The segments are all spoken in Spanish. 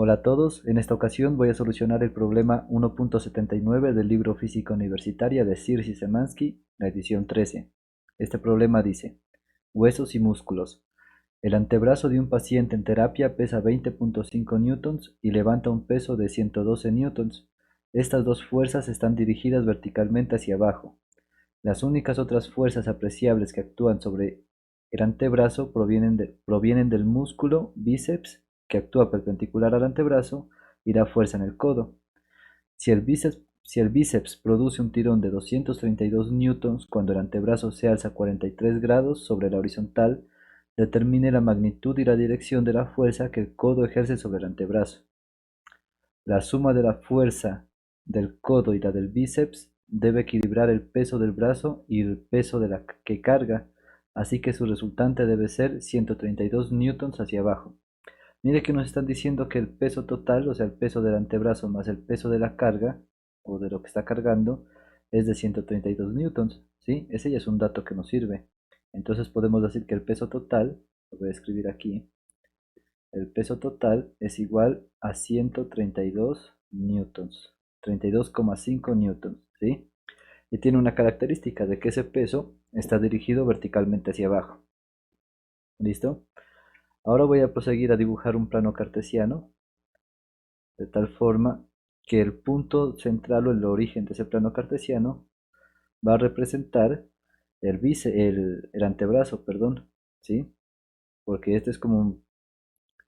Hola a todos, en esta ocasión voy a solucionar el problema 1.79 del libro Física Universitaria de Sirsi Szymanski, la edición 13. Este problema dice: huesos y músculos. El antebrazo de un paciente en terapia pesa 20.5 newtons y levanta un peso de 112 newtons. Estas dos fuerzas están dirigidas verticalmente hacia abajo. Las únicas otras fuerzas apreciables que actúan sobre el antebrazo provienen del músculo bíceps, que actúa perpendicular al antebrazo y da fuerza en el codo. Si el bíceps produce un tirón de 232 newtons cuando el antebrazo se alza 43 grados sobre la horizontal, determine la magnitud y la dirección de la fuerza que el codo ejerce sobre el antebrazo. La suma de la fuerza del codo y la del bíceps debe equilibrar el peso del brazo y el peso de la que carga, así que su resultante debe ser 132 newtons hacia abajo. Mire que nos están diciendo que el peso total, o sea, el peso del antebrazo más el peso de la carga, o de lo que está cargando, es de 132 newtons, ¿sí? Ese ya es un dato que nos sirve. Entonces podemos decir que el peso total, lo voy a escribir aquí, el peso total es igual a 132 newtons, 32,5 newtons, ¿sí? Y tiene una característica de que ese peso está dirigido verticalmente hacia abajo. ¿Listo? Ahora voy a proseguir a dibujar un plano cartesiano, de tal forma que el punto central o el origen de ese plano cartesiano va a representar el antebrazo, perdón, ¿sí? Porque este es como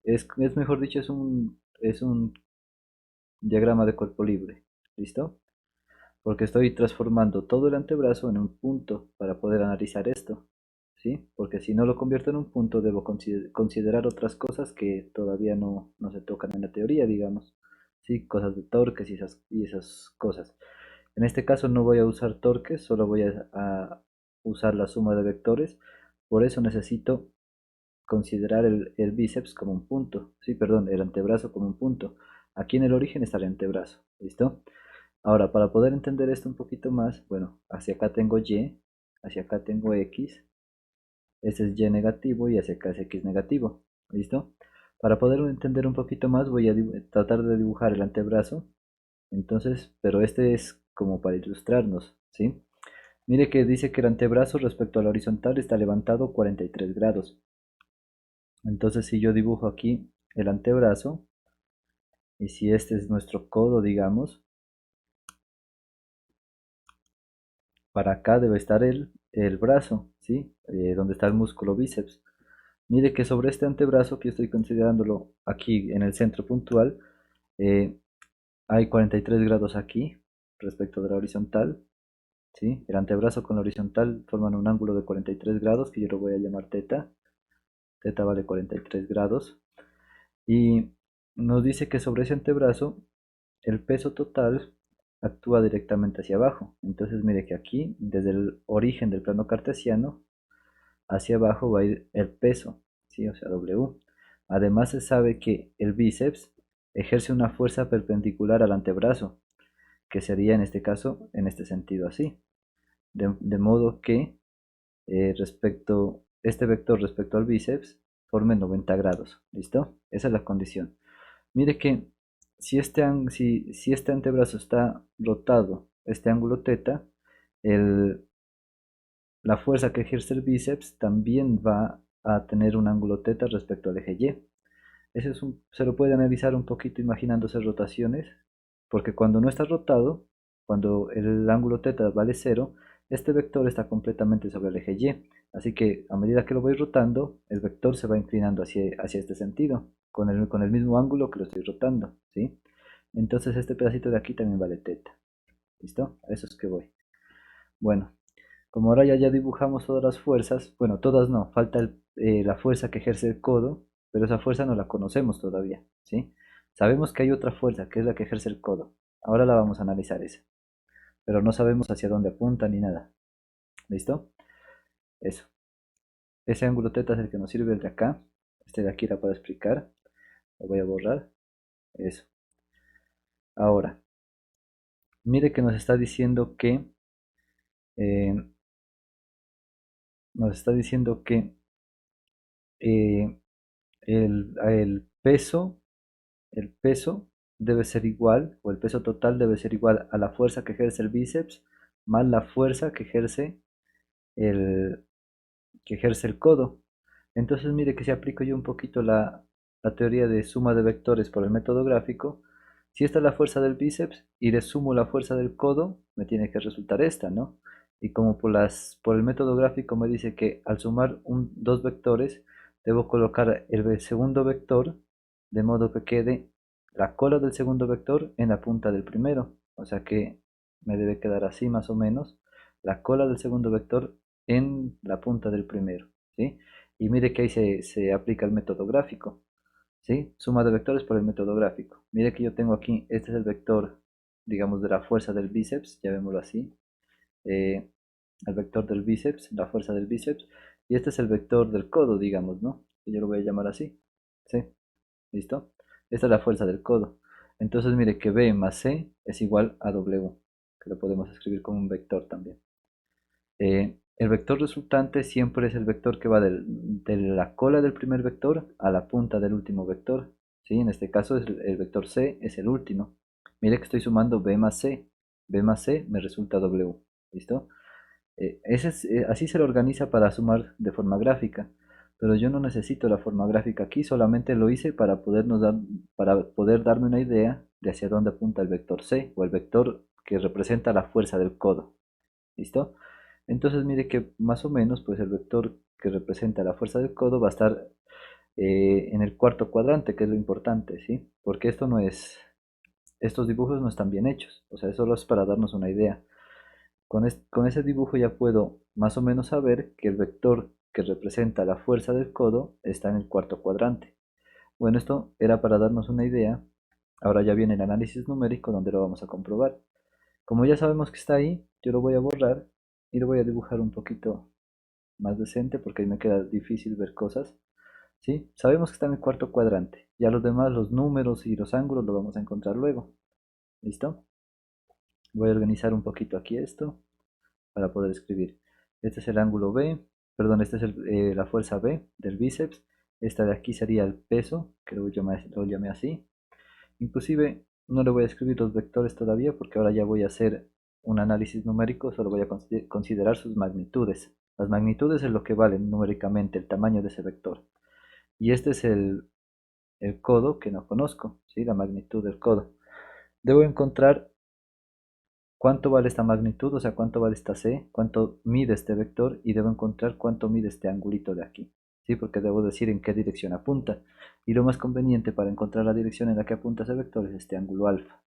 es mejor dicho, es un diagrama de cuerpo libre, ¿listo? Porque estoy transformando todo el antebrazo en un punto para poder analizar esto, ¿sí? Porque si no lo convierto en un punto, debo considerar otras cosas que todavía no se tocan en la teoría, digamos, ¿sí? Cosas de torques y esas cosas. En este caso no voy a usar torques, solo voy a usar la suma de vectores, por eso necesito considerar el bíceps como un punto, sí, perdón, el antebrazo como un punto. Aquí en el origen está el antebrazo, ¿listo? Ahora, para poder entender esto un poquito más, bueno, hacia acá tengo Y, hacia acá tengo X, este es Y negativo y hacia acá es X negativo, ¿listo? Para poder entender un poquito más voy a tratar de dibujar el antebrazo, entonces, pero este es como para ilustrarnos, ¿sí? Mire que dice que el antebrazo respecto a la horizontal está levantado 43 grados. Entonces, si yo dibujo aquí el antebrazo, y si este es nuestro codo, digamos, para acá debe estar el brazo, ¿sí? Donde está el músculo bíceps. Mire que sobre este antebrazo, que estoy considerándolo aquí en el centro puntual, eh, hay 43 grados aquí respecto de la horizontal, ¿sí? El antebrazo con la horizontal forman un ángulo de 43 grados que yo lo voy a llamar teta. Teta vale 43 grados. Y nos dice que sobre ese antebrazo el peso total actúa directamente hacia abajo. Entonces mire que aquí, desde el origen del plano cartesiano, hacia abajo va a ir el peso, ¿sí? O sea, W. Además se sabe que el bíceps ejerce una fuerza perpendicular al antebrazo, que sería en este caso, en este sentido así. De modo que este vector respecto al bíceps forme 90 grados. ¿Listo? Esa es la condición. Mire que si este antebrazo está rotado, este ángulo teta, el, la fuerza que ejerce el bíceps también va a tener un ángulo teta respecto al eje Y. Se lo puede analizar un poquito imaginándose rotaciones, porque cuando no está rotado, cuando el ángulo teta vale cero, este vector está completamente sobre el eje Y. Así que a medida que lo voy rotando, el vector se va inclinando hacia este sentido, con el mismo ángulo que lo estoy rotando, ¿sí? Entonces este pedacito de aquí también vale teta. ¿Listo? A eso es que voy. Bueno, como ahora ya dibujamos todas las fuerzas, bueno, todas no, falta la fuerza que ejerce el codo, pero esa fuerza no la conocemos todavía, ¿sí? Sabemos que hay otra fuerza, que es la que ejerce el codo. Ahora la vamos a analizar esa, pero no sabemos hacia dónde apunta ni nada. ¿Listo? Eso. Ese ángulo teta es el que nos sirve el de acá. Este de aquí era para explicar. Lo voy a borrar. Eso. Ahora, mire que nos está diciendo que eh, eh, el peso el peso debe ser igual, o el peso total debe ser igual a la fuerza que ejerce el bíceps más la fuerza el, que ejerce el codo. Entonces mire que si aplico yo un poquito la teoría de suma de vectores por el método gráfico, si esta es la fuerza del bíceps y le sumo la fuerza del codo, me tiene que resultar esta, ¿no? Y como por el método gráfico me dice que al sumar dos vectores, debo colocar el segundo vector de modo que quede la cola del segundo vector en la punta del primero. O sea que me debe quedar así más o menos, la cola del segundo vector en la punta del primero, ¿sí? Y mire que ahí se aplica el método gráfico, ¿sí? Suma de vectores por el método gráfico. Mire que yo tengo aquí, este es el vector, digamos, de la fuerza del bíceps, llamémoslo así. eh, el vector del bíceps, la fuerza del bíceps, y este es el vector del codo, digamos, ¿no? Que yo lo voy a llamar así, ¿sí? ¿Listo? Esta es la fuerza del codo. Entonces mire que B más C es igual a W, que lo podemos escribir como un vector también. El vector resultante siempre es el vector que va de la cola del primer vector a la punta del último vector. ¿Sí? En este caso el vector C es el último. Mire que estoy sumando B más C. B más C me resulta W. ¿Listo? Así se lo organiza para sumar de forma gráfica. Pero yo no necesito la forma gráfica aquí, solamente lo hice para poder darme una idea de hacia dónde apunta el vector C o el vector que representa la fuerza del codo. ¿Listo? Entonces mire que más o menos pues el vector que representa la fuerza del codo va a estar en el cuarto cuadrante, que es lo importante, ¿sí? Porque estos dibujos no están bien hechos, o sea, solo es para darnos una idea. Con ese dibujo ya puedo más o menos saber que el vector que representa la fuerza del codo está en el cuarto cuadrante. Bueno, esto era para darnos una idea. Ahora ya viene el análisis numérico donde lo vamos a comprobar. Como ya sabemos que está ahí, yo lo voy a borrar y lo voy a dibujar un poquito más decente porque ahí me queda difícil ver cosas. ¿Sí? Sabemos que está en el cuarto cuadrante. Ya los demás, los números y los ángulos, lo vamos a encontrar luego. ¿Listo? Voy a organizar un poquito aquí esto para poder escribir. Este es el ángulo B, perdón, esta es la fuerza B del bíceps. Esta de aquí sería el peso, que lo llamé así. Inclusive no le voy a escribir los vectores todavía porque ahora ya voy a hacer un análisis numérico, solo voy a considerar sus magnitudes. Las magnitudes es lo que vale numéricamente el tamaño de ese vector. Y este es el codo que no conozco, ¿sí? La magnitud del codo. Debo encontrar cuánto vale esta magnitud, o sea, cuánto vale esta C, cuánto mide este vector y debo encontrar cuánto mide este angulito de aquí, ¿sí? Porque debo decir en qué dirección apunta. Y lo más conveniente para encontrar la dirección en la que apunta ese vector es este ángulo alfa.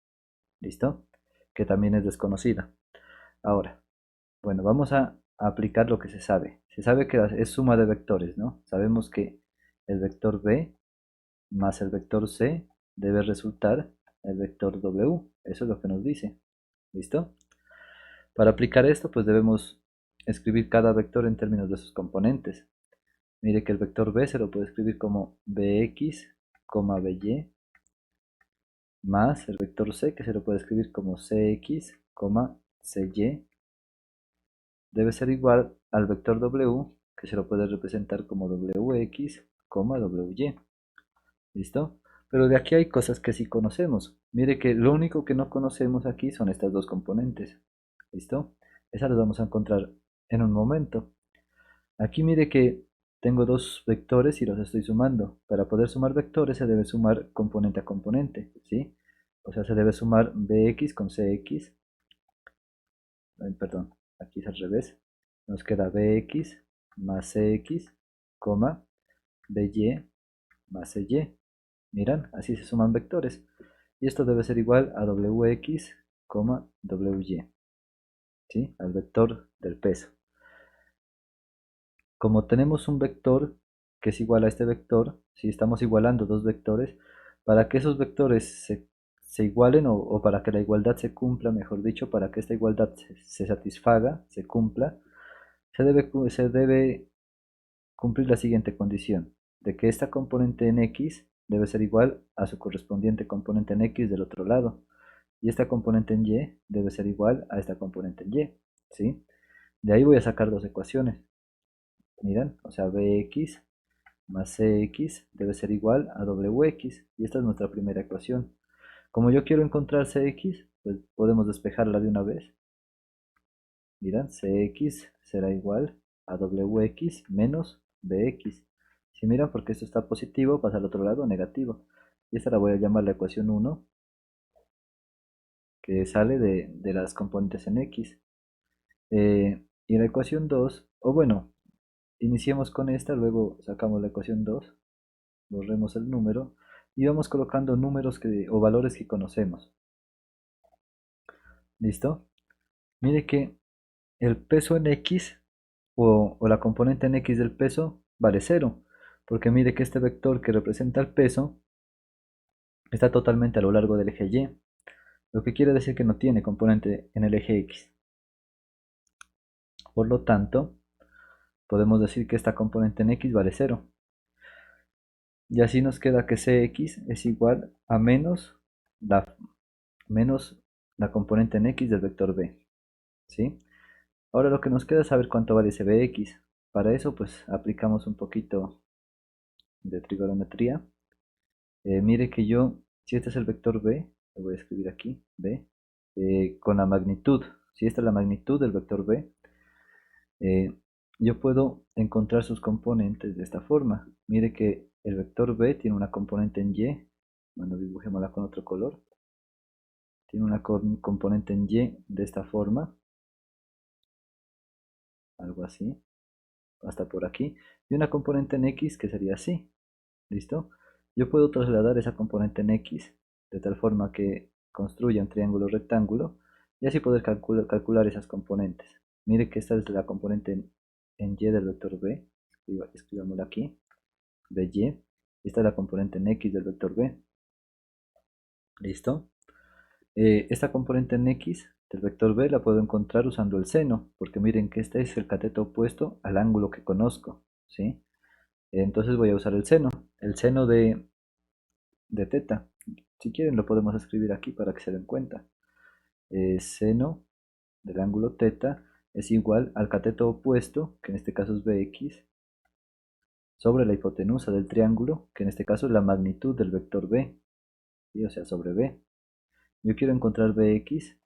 ¿Listo? Que también es desconocida. Ahora, bueno, vamos a aplicar lo que se sabe. Se sabe que es suma de vectores, ¿no? Sabemos que el vector B más el vector C debe resultar el vector W. Eso es lo que nos dice. ¿Listo? Para aplicar esto, pues debemos escribir cada vector en términos de sus componentes. Mire que el vector B se lo puede escribir como Bx, By, más el vector C que se lo puede escribir como Cx, Cy, debe ser igual al vector W que se lo puede representar como Wx, Wy. ¿Listo? Pero de aquí hay cosas que sí conocemos. Mire que lo único que no conocemos aquí son estas dos componentes. ¿Listo? Esas las vamos a encontrar en un momento. Aquí mire que tengo dos vectores y los estoy sumando. Para poder sumar vectores se debe sumar componente a componente, ¿sí? O sea, se debe sumar Bx con Cx. Perdón, aquí es al revés. Nos queda Bx más Cx, By más Cy. Miran, así se suman vectores. Y esto debe ser igual a Wx, Wy, ¿sí? Al vector del peso. Como tenemos un vector que es igual a este vector, si estamos igualando dos vectores, para que esos vectores se igualen o para que la igualdad se cumpla, mejor dicho, para que esta igualdad se satisfaga, se cumpla, se debe cumplir la siguiente condición, de que esta componente en x debe ser igual a su correspondiente componente en x del otro lado, y esta componente en y debe ser igual a esta componente en y, ¿sí? De ahí voy a sacar dos ecuaciones, miren, o sea, bx más cx debe ser igual a wx, y esta es nuestra primera ecuación. Como yo quiero encontrar cx, pues podemos despejarla de una vez. Miren, cx será igual a wx menos bx. Si miran, porque esto está positivo, pasa al otro lado negativo. Y esta la voy a llamar la ecuación 1, que sale de las componentes en x. Y la ecuación 2, o bueno, iniciemos con esta, luego sacamos la ecuación 2, borremos el número y vamos colocando números o valores que conocemos. ¿Listo? Mire que el peso en x o la componente en x del peso vale 0, porque mire que este vector que representa el peso está totalmente a lo largo del eje y, lo que quiere decir que no tiene componente en el eje x. Por lo tanto, podemos decir que esta componente en x vale 0. Y así nos queda que cx es igual a menos la componente en x del vector b. ¿Sí? Ahora lo que nos queda es saber cuánto vale ese bx. Para eso pues aplicamos un poquito de trigonometría. Mire que yo, si este es el vector b, lo voy a escribir aquí, b, con la magnitud, si esta es la magnitud del vector b, eh, yo puedo encontrar sus componentes de esta forma. Mire que el vector b tiene una componente en y, bueno, dibujémosla con otro color, tiene una componente en y de esta forma, algo así, hasta por aquí, y una componente en x que sería así. ¿Listo? Yo puedo trasladar esa componente en x de tal forma que construya un triángulo rectángulo y así poder calcular esas componentes. Mire que esta es la componente en y del vector b, escribámosla aquí, by, esta es la componente en x del vector b. ¿Listo? Esta componente en x del vector b la puedo encontrar usando el seno, porque miren que este es el cateto opuesto al ángulo que conozco, ¿sí? Entonces voy a usar el seno. El seno de teta. Si quieren lo podemos escribir aquí para que se den cuenta. Seno del ángulo teta es igual al cateto opuesto, que en este caso es bx, sobre la hipotenusa del triángulo, que en este caso es la magnitud del vector b, ¿sí? O sea, sobre b. Yo quiero encontrar bx,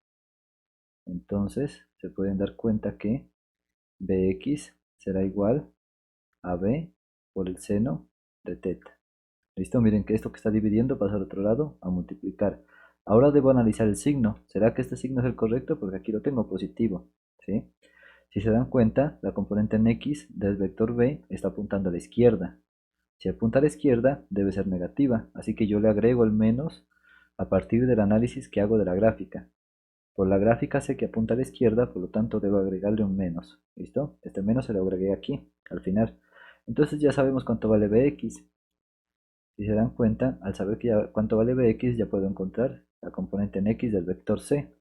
entonces se pueden dar cuenta que bx será igual a b por el seno de teta. ¿Listo? Miren que esto que está dividiendo pasa al otro lado a multiplicar. Ahora debo analizar el signo. ¿Será que este signo es el correcto? Porque aquí lo tengo positivo. ¿Sí? Si se dan cuenta, la componente en x del vector b está apuntando a la izquierda. Si apunta a la izquierda, debe ser negativa. Así que yo le agrego el menos a partir del análisis que hago de la gráfica. Por la gráfica sé que apunta a la izquierda, por lo tanto debo agregarle un menos. ¿Listo? Este menos se lo agregué aquí, al final. Entonces ya sabemos cuánto vale bx. Si se dan cuenta, al saber cuánto vale bx, ya puedo encontrar la componente en x del vector c.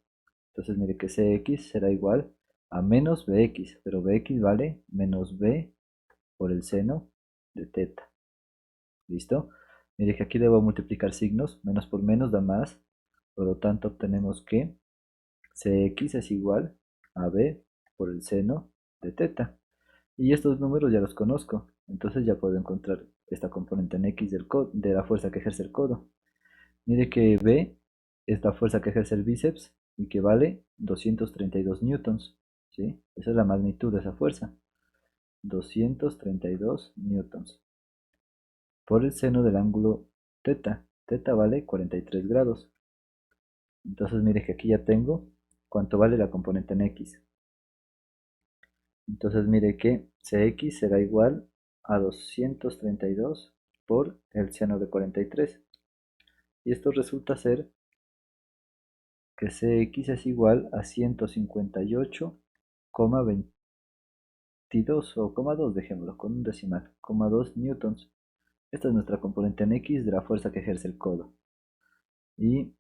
Entonces mire que cx será igual a menos bx, pero bx vale menos b por el seno de teta. ¿Listo? Mire que aquí debo multiplicar signos, menos por menos da más, por lo tanto obtenemos que cx es igual a b por el seno de teta. Y estos números ya los conozco, entonces ya puedo encontrar esta componente en x de la fuerza que ejerce el codo. Mire que B es la fuerza que ejerce el bíceps y que vale 232 newtons, ¿sí? Esa es la magnitud de esa fuerza, 232 newtons. Por el seno del ángulo teta, teta vale 43 grados. Entonces mire que aquí ya tengo cuánto vale la componente en x. Entonces mire que cx será igual a 232 por el seno de 43. Y esto resulta ser que cx es igual a 158,22 o 2, dejémoslo con un decimal, 2 newtons. Esta es nuestra componente en x de la fuerza que ejerce el codo. Y,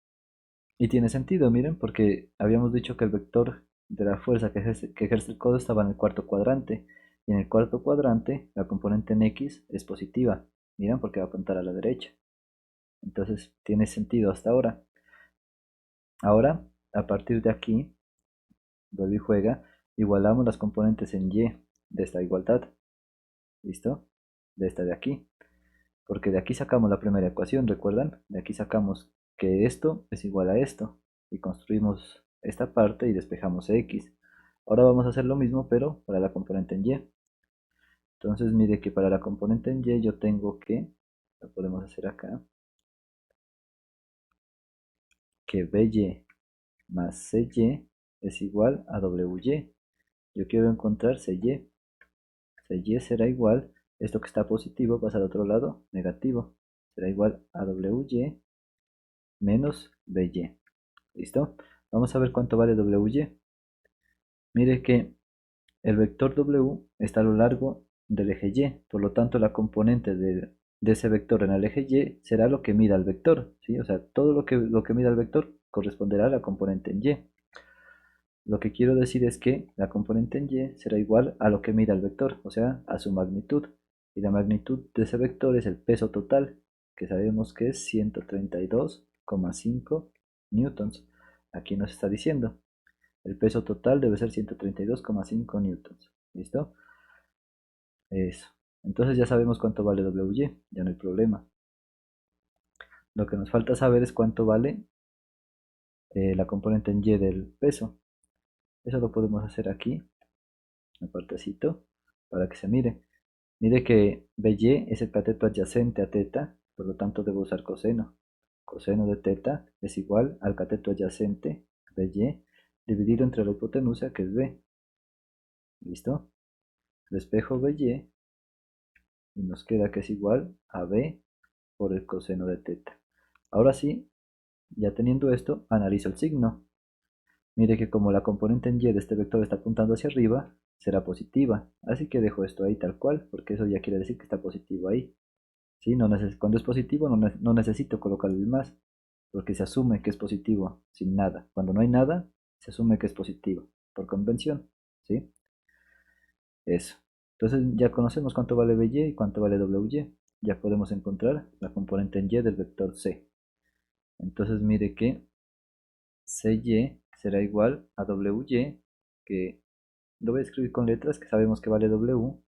y tiene sentido, miren, porque habíamos dicho que el vector de la fuerza que ejerce el codo estaba en el cuarto cuadrante. Y en el cuarto cuadrante la componente en x es positiva. Miren, porque va a apuntar a la derecha. Entonces tiene sentido hasta ahora. Ahora, a partir de aquí, vuelve y juega, igualamos las componentes en y de esta igualdad. ¿Listo? de esta de aquí, porque de aquí sacamos la primera ecuación, ¿recuerdan? De aquí sacamos que esto es igual a esto, y construimos esta parte y despejamos x. Ahora vamos a hacer lo mismo, pero para la componente en y. Entonces mire que para la componente en y yo tengo que, lo podemos hacer acá, que by más cy es igual a wy. Yo quiero encontrar cy. Cy será igual, esto que está positivo pasa al otro lado, negativo. Será igual a wy menos by. ¿Listo? Vamos a ver cuánto vale wy. Mire que el vector w está a lo largo del eje y, por lo tanto la componente de ese vector en el eje y será lo que mida el vector, ¿sí? O sea, todo lo que mida el vector corresponderá a la componente en y. Lo que quiero decir es que la componente en y será igual a lo que mida el vector, o sea, a su magnitud. Y la magnitud de ese vector es el peso total, que sabemos que es 132,5 newtons. Aquí nos está diciendo, el peso total debe ser 132,5 newtons. ¿Listo? Eso. Entonces ya sabemos cuánto vale wy, ya no hay problema. Lo que nos falta saber es cuánto vale la componente en y del peso. Eso lo podemos hacer aquí, un partecito, para que se mire. Mire que by es el cateto adyacente a teta, por lo tanto debo usar coseno. Coseno de teta es igual al cateto adyacente, by, dividido entre la hipotenusa, que es b. ¿Listo? Despejo by y nos queda que es igual a b por el coseno de teta. Ahora sí, ya teniendo esto, analizo el signo. Mire que como la componente en y de este vector está apuntando hacia arriba, será positiva. Así que dejo esto ahí tal cual, porque eso ya quiere decir que está positivo ahí. ¿Sí? Cuando es positivo no necesito colocar el más, porque se asume que es positivo sin nada. Cuando no hay nada, se asume que es positivo, por convención. ¿Sí? Eso. Entonces ya conocemos cuánto vale by y cuánto vale wy. Ya podemos encontrar la componente en y del vector c. Entonces mire que cy será igual a wy, que lo voy a escribir con letras, que sabemos que vale w,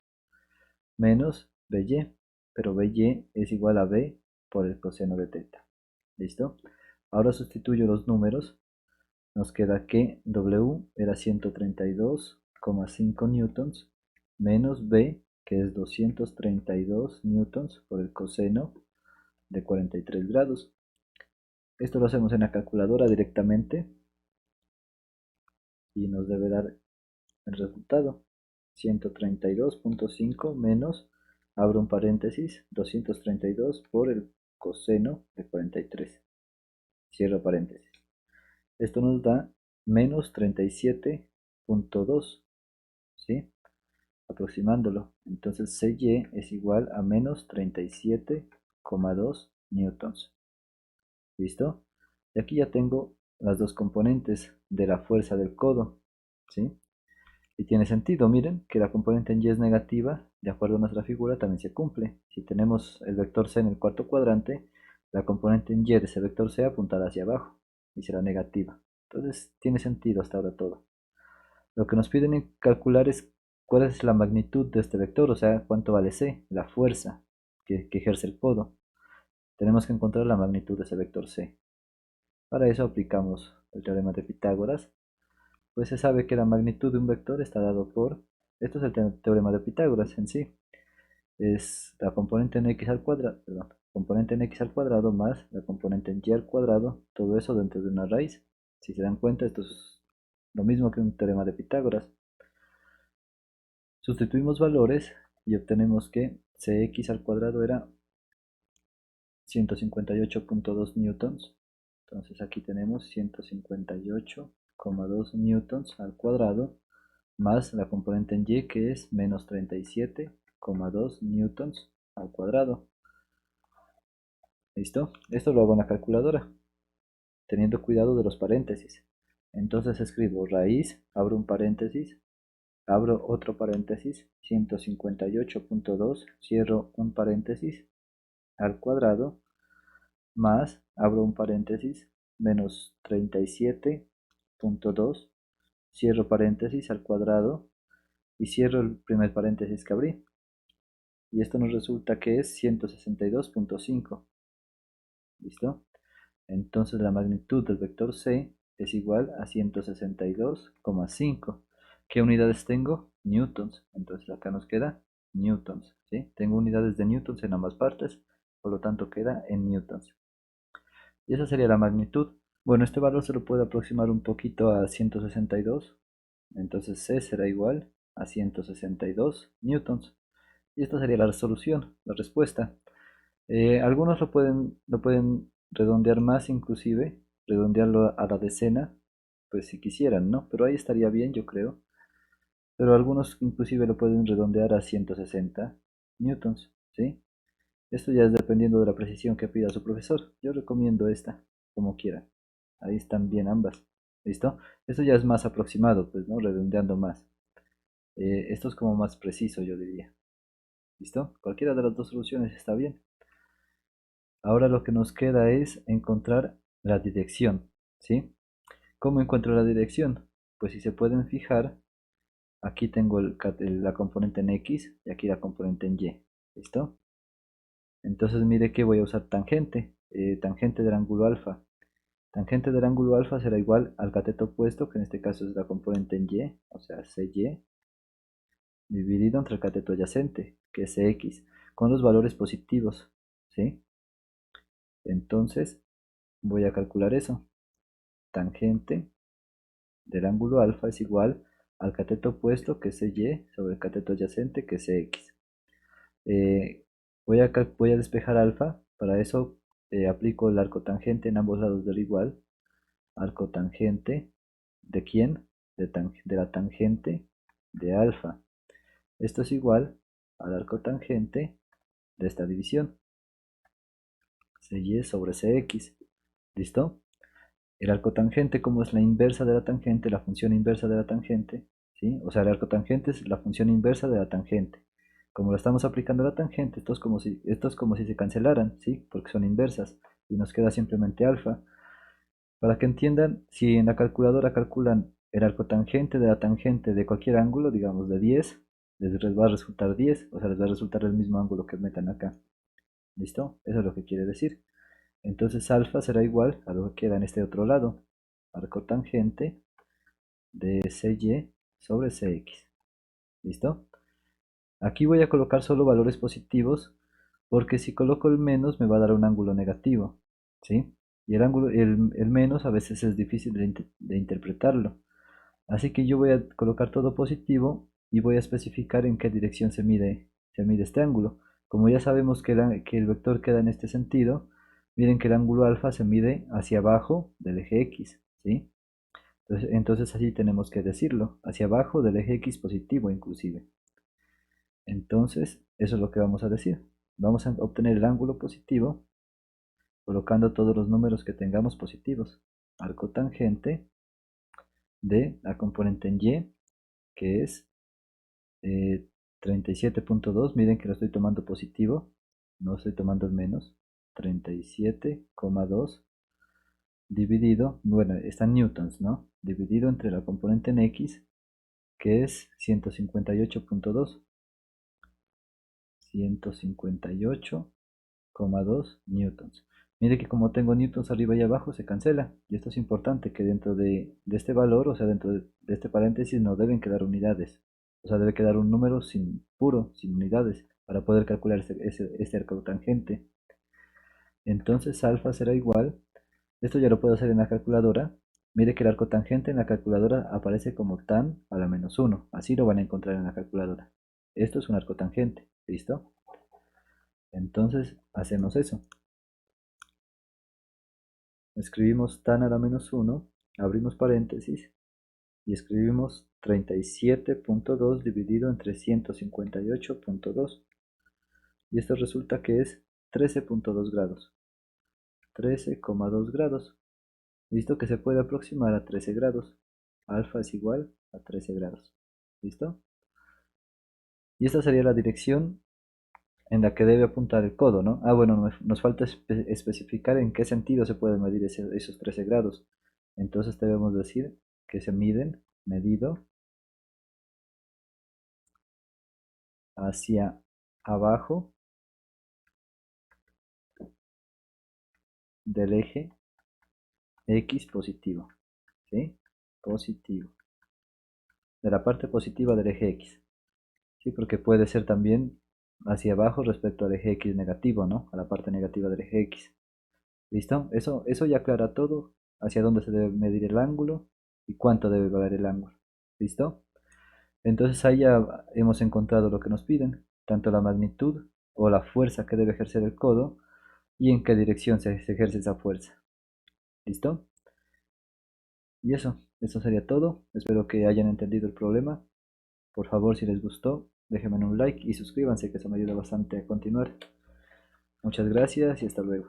menos by, pero by es igual a b por el coseno de teta. ¿Listo? Ahora sustituyo los números, nos queda que w era 132,5 newtons, menos b, que es 232 newtons por el coseno de 43 grados. Esto lo hacemos en la calculadora directamente y nos debe dar el resultado. 132,5 menos, abro un paréntesis, 232 por el coseno de 43. Cierro paréntesis. Esto nos da menos 37,2, ¿sí? Aproximándolo. Entonces CY es igual a menos 37,2 newtons. ¿Listo? Y aquí ya tengo las dos componentes de la fuerza del codo, ¿sí? Y tiene sentido, miren, que la componente en y es negativa, de acuerdo a nuestra figura, también se cumple. Si tenemos el vector c en el cuarto cuadrante, la componente en y de ese vector c apuntará hacia abajo y será negativa. Entonces tiene sentido hasta ahora todo. Lo que nos piden calcular es cuál es la magnitud de este vector, o sea, cuánto vale c, la fuerza que ejerce el codo. Tenemos que encontrar la magnitud de ese vector c. Para eso aplicamos el teorema de Pitágoras. Pues se sabe que la magnitud de un vector está dado por, esto es el teorema de Pitágoras en sí, es la componente en x al cuadrado, perdón, componente en x al cuadrado más la componente en y al cuadrado, todo eso dentro de una raíz. Si se dan cuenta, esto es lo mismo que un teorema de Pitágoras. Sustituimos valores y obtenemos que cx al cuadrado era 158,2 newtons. Entonces aquí tenemos 158,2 newtons al cuadrado más la componente en y, que es menos 37,2 newtons al cuadrado. ¿Listo? Esto lo hago en la calculadora, teniendo cuidado de los paréntesis. Entonces escribo raíz, abro un paréntesis, abro otro paréntesis, 158,2, cierro un paréntesis, al cuadrado, más, abro un paréntesis, menos 37,2, cierro paréntesis al cuadrado y cierro el primer paréntesis que abrí. y esto nos resulta que es 162.5. ¿Listo? Entonces la magnitud del vector C es igual a 162,5. ¿Qué unidades tengo? Newtons. Entonces acá nos queda newtons, ¿sí? Tengo unidades de newtons en ambas partes, por lo tanto queda en newtons. Y esa sería la magnitud. Bueno, este valor se lo puede aproximar un poquito a 162. Entonces C será igual a 162 newtons. Y esta sería la resolución, la respuesta. Algunos lo pueden redondear más inclusive, redondearlo a la decena, pues si quisieran, ¿no? Pero ahí estaría bien, yo creo. Pero algunos inclusive lo pueden redondear a 160 newtons, ¿sí? Esto ya es dependiendo de la precisión que pida su profesor. Yo recomiendo esta, como quieran. Ahí están bien ambas. ¿Listo? Esto ya es más aproximado, pues, ¿no? Redondeando más. Esto es como más preciso, yo diría. ¿Listo? Cualquiera de las dos soluciones está bien. Ahora lo que nos queda es encontrar la dirección, ¿sí? ¿Cómo encuentro la dirección? Pues si se pueden fijar, aquí tengo la componente en X y aquí la componente en Y, ¿listo? Entonces mire que voy a usar tangente, tangente del ángulo alfa. Tangente del ángulo alfa será igual al cateto opuesto, que en este caso es la componente en Y, o sea, CY, dividido entre el cateto adyacente, que es CX, con los valores positivos, ¿sí? Entonces voy a calcular eso. Tangente del ángulo alfa es igual al cateto opuesto, que es CY, sobre el cateto adyacente, que es CX. Eh, voy a despejar alfa. Para eso aplico el arco tangente en ambos lados del igual. Arco tangente, ¿de quién? De la tangente de alfa. Esto es igual al arco tangente de esta división, CY sobre CX. ¿Listo? El arco tangente, como es la inversa de la tangente, la función inversa de la tangente, ¿sí? O sea, el arco tangente es la función inversa de la tangente. Como lo estamos aplicando a la tangente, esto es como si se cancelaran, ¿sí? Porque son inversas y nos queda simplemente alfa. Para que entiendan, si en la calculadora calculan el arco tangente de la tangente de cualquier ángulo, digamos de 10, les va a resultar 10, o sea, les va a resultar el mismo ángulo que metan acá. ¿Listo? Eso es lo que quiere decir. Entonces alfa será igual a lo que queda en este otro lado, arco tangente de CY sobre CX. ¿Listo? Aquí voy a colocar solo valores positivos, porque si coloco el menos me va a dar un ángulo negativo, ¿sí? Y el menos a veces es difícil de interpretarlo. Así que yo voy a colocar todo positivo y voy a especificar en qué dirección se mide este ángulo. Como ya sabemos que el vector queda en este sentido, miren que el ángulo alfa se mide hacia abajo del eje X, ¿sí? Entonces así tenemos que decirlo, hacia abajo del eje X positivo inclusive. Entonces eso es lo que vamos a decir. Vamos a obtener el ángulo positivo colocando todos los números que tengamos positivos. Arco tangente de la componente en Y, que es 37.2, miren que lo estoy tomando positivo, no estoy tomando el menos, 37,2 dividido, bueno, están newtons, ¿no? Dividido entre la componente en X, que es 158.2, 158,2 newtons. Mire que como tengo newtons arriba y abajo se cancela, y esto es importante, que dentro de este valor, o sea, dentro de este paréntesis no deben quedar unidades. O sea, debe quedar un número puro, sin unidades, para poder calcular este arco tangente. Entonces alfa será igual, esto ya lo puedo hacer en la calculadora. Mire que el arco tangente en la calculadora aparece como tan a la menos 1. Así lo van a encontrar en la calculadora. Esto es un arco tangente, ¿listo? Entonces hacemos eso. Escribimos tan a la menos 1, abrimos paréntesis y escribimos 37.2 dividido entre 158.2. Y esto resulta que es 13.2 grados. 13,2 grados. ¿Listo? Que se puede aproximar a 13 grados. Alfa es igual a 13 grados. ¿Listo? Y esta sería la dirección en la que debe apuntar el codo, ¿no? Ah, bueno, nos falta especificar en qué sentido se pueden medir esos 13 grados. Entonces debemos decir que se miden, medido, hacia abajo del eje X positivo, ¿sí? Positivo, de la parte positiva del eje X, ¿sí? Porque puede ser también hacia abajo respecto al eje X negativo, ¿no? A la parte negativa del eje X. ¿Listo? Eso ya aclara todo, hacia dónde se debe medir el ángulo y cuánto debe valer el ángulo. ¿Listo? Entonces ahí ya hemos encontrado lo que nos piden, tanto la magnitud o la fuerza que debe ejercer el codo y en qué dirección se ejerce esa fuerza. ¿Listo? Y eso sería todo. Espero que hayan entendido el problema. Por favor, si les gustó, déjenme un like y suscríbanse, que eso me ayuda bastante a continuar. Muchas gracias y hasta luego.